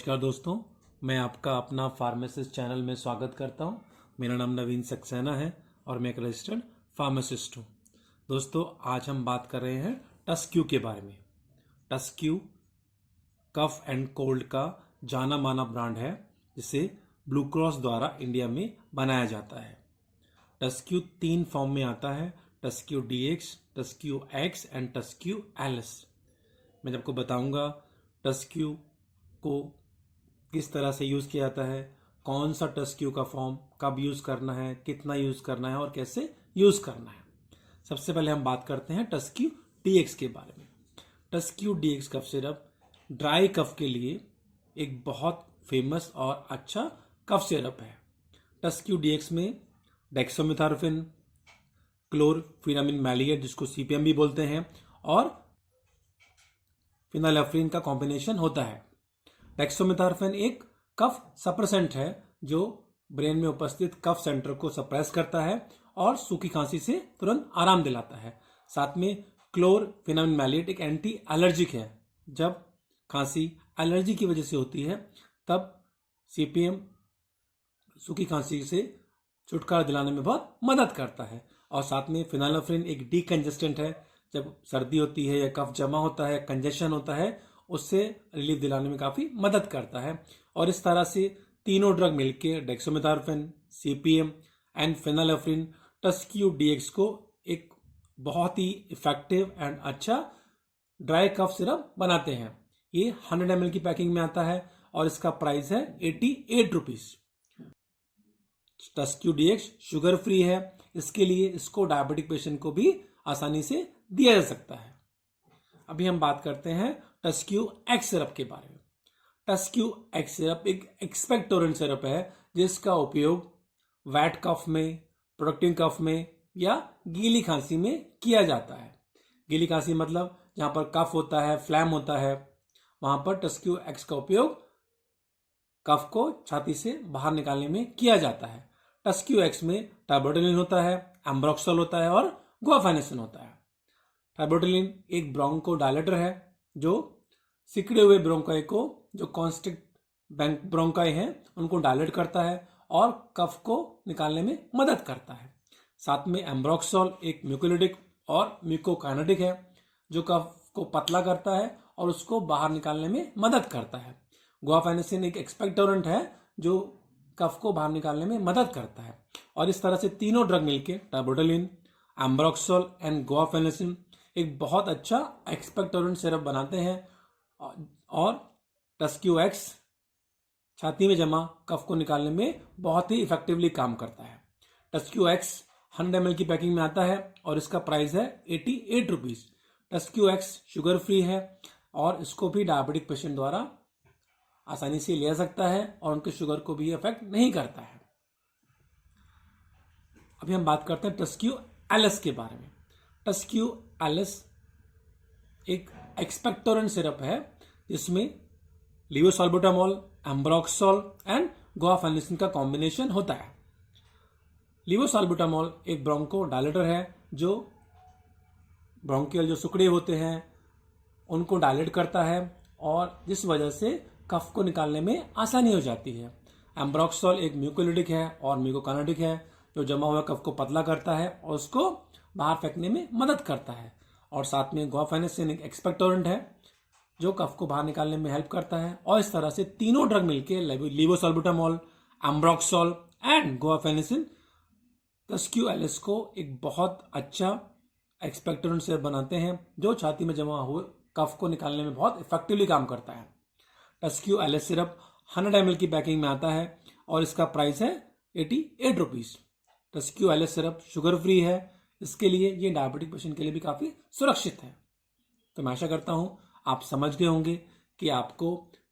नमस्कार दोस्तों, मैं आपका अपना फार्मासिस्ट चैनल में स्वागत करता हूं। मेरा नाम नवीन सक्सेना है और मैं एक रजिस्टर्ड फार्मासिस्ट हूं। दोस्तों, आज हम बात कर रहे हैं टस्क्यू के बारे में। टस्क्यू कफ एंड कोल्ड का जाना माना ब्रांड है, जिसे ब्लू क्रॉस द्वारा इंडिया में बनाया जाता है। टस्क्यू 3 फॉर्म में आता है: टस्क्यू DX, टस्क्यू X एंड टस्क्यू LS। मैं आपको बताऊंगा टस्क्यू को किस तरह से यूज किया जाता है, कौन सा टस्क्यू का फॉर्म कब यूज करना है, कितना यूज करना है और कैसे यूज करना है। सबसे पहले हम बात करते हैं टस्क्यू DX के बारे में। Tusq DX cough syrup dry cough के लिए एक बहुत फेमस और अच्छा कफ सिरप है। टस्क्यू DX में डेक्सोमेथासोफेन, क्लोरफेनामिन मैलिएट जिसको CPM भी बोलते हैं, और फिनालेफ्रिन का कॉम्बिनेशन होता है। डेक्सोमेथासोफेन एक कफ सप्रेसेंट है जो ब्रेन में उपस्थित कफ सेंटर को सप्रेस करता है और सूखी खांसी से तुरंत आराम दिलाता है। साथ में क्लोरफेनामिन मैलिएट एक एंटी एलर्जिक है। जब खांसी एलर्जी की वजह से होती है तब CPM सूखी खांसी से छुटकारा दिलाने में बहुत मदद करता है। और साथ में फिनालेफ्रिन एक डीकंजेस्टेंट है। जब सर्दी होती है या कफ जमा होता है, कंजेशन होता है, उससे रिलीफ दिलाने में काफी मदद करता है। और इस तरह से तीनों ड्रग मिलकर डेक्सोमेथासोफेन, CPM एंड फिनालेफ्रिन टस्क्यू DX को एक बहुत ही इफेक्टिव एंड अच्छा ड्राई कफ सिरप बनाते हैं। ये 100 ml की पैकिंग में आता है और इसका प्राइस है 88 रुपीज। टस्क्यू DX शुगर फ्री है, इसके लिए इसको डायबिटिक पेशेंट को भी आसानी से दिया जा सकता है। अभी हम बात करते हैं टस्क्यू X सिरप के बारे में। टस्क्यू X सिरप एक एक्सपेक्टोरेंट सिरप है जिसका उपयोग वेट कफ में, प्रोडक्टिव कफ में या गीली खांसी में किया जाता है। गीली खांसी मतलब जहां पर कफ होता है, फ्लैम होता है, वहां पर टस्क्यू X का उपयोग कफ को छाती से बाहर निकालने में किया जाता है। टस्क्यू X में टाइबोटोलिन होता है, एम्ब्रोक्सोल होता है और गुआफेनेसिन होता है। टाइबोटोलिन एक ब्रोंकोडायलेटर है जो सिकुड़े हुए ब्रोंकाई को, जो कॉन्स्ट्रिक्ट ब्रोंकाई हैं, उनको डायलेट करता है और कफ को निकालने में मदद करता है। साथ में एम्ब्रोक्सोल एक म्यूकोलिटिक और म्यूकोकाइनेटिक है जो कफ को पतला करता है और उसको बाहर निकालने में मदद करता है। गुआफेनेसिन एक एक्सपेक्टोरेंट है जो कफ को बाहर निकालने में मदद करता है। और इस तरह से तीनों ड्रग मिलके टाइबोटोलिन, एम्ब्रोक्सोल एंड गुआफेनेसिन एक बहुत अच्छा एक्सपेक्टोरेंट सिरप बनाते हैं। और टस्क्यू X छाती में जमा कफ को निकालने में बहुत ही इफेक्टिवली काम करता है। टस्क्यू X 100 ml की पैकिंग में आता है और इसका प्राइस है 88 रुपीज। टस्क्यू X शुगर फ्री है और इसको भी डायबिटिक पेशेंट द्वारा आसानी से लिया सकता है और उनके शुगर को भी इफेक्ट नहीं करता है। अभी हम बात करते हैं टस्क्यू LS के बारे में। टस्क्यू LS एक एक्सपेक्टोरेंट सिरप है जिसमें लिवोसाल्बुटामॉल, एम्ब्रोक्सोल एंड गुआफेनेसिन का कॉम्बिनेशन होता है। लिवोसाल्बुटामॉल एक ब्रोंकोडायलेटर है जो ब्रोंकियल जो सुकड़े होते हैं उनको डायलेट करता है और जिस वजह से कफ को निकालने में आसानी हो जाती है। एम्ब्रोक्सोल एक म्यूकोलिटिक है और म्यूकोकाइनेटिक है जो जमा हुआ कफ को पतला करता है और उसको बाहर फेंकने में मदद करता है। और साथ में गुआफेनेसिन एक एक्सपेक्टोरेंट है जो कफ को बाहर निकालने में हेल्प करता है। और इस तरह से तीनों ड्रग मिलके लिवोसाल्बुटामॉल, एम्ब्रोक्सोल एंड गुआफेनेसिन टस्क्यू LS को एक बहुत अच्छा एक्सपेक्टोरेंट सिरप बनाते हैं जो छाती में जमा हुए कफ को निकालने में बहुत इफेक्टिवली काम करता है। टस्क्यू LS सिरप 100 ml की पैकिंग में आता है और इसका प्राइस है 88 रुपीज। टस्क्यू LS सिरप शुगर फ्री है, इसके लिए ये डायबिटिक पेशेंट के लिए भी काफी सुरक्षित है। तो मैं आशा करता हूं आप समझ गए होंगे कि आपको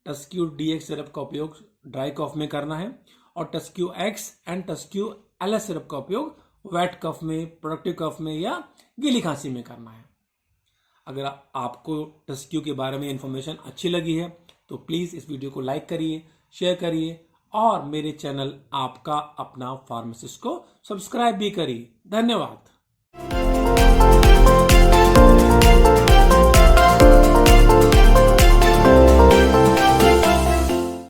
टस्क्यू DX सिरप का उपयोग ड्राई कफ में करना है और टस्क्यू X एंड टस्क्यू LS सिरप का उपयोग वेट कफ में, प्रोडक्टिव कफ में या गीली खांसी में करना है। अगर आपको टस्क्यू के बारे में इंफॉर्मेशन अच्छी लगी है तो प्लीज इस वीडियो को लाइक करिए, शेयर करिए और मेरे चैनल आपका अपना फार्मासिस्ट को सब्सक्राइब भी करिए। धन्यवाद।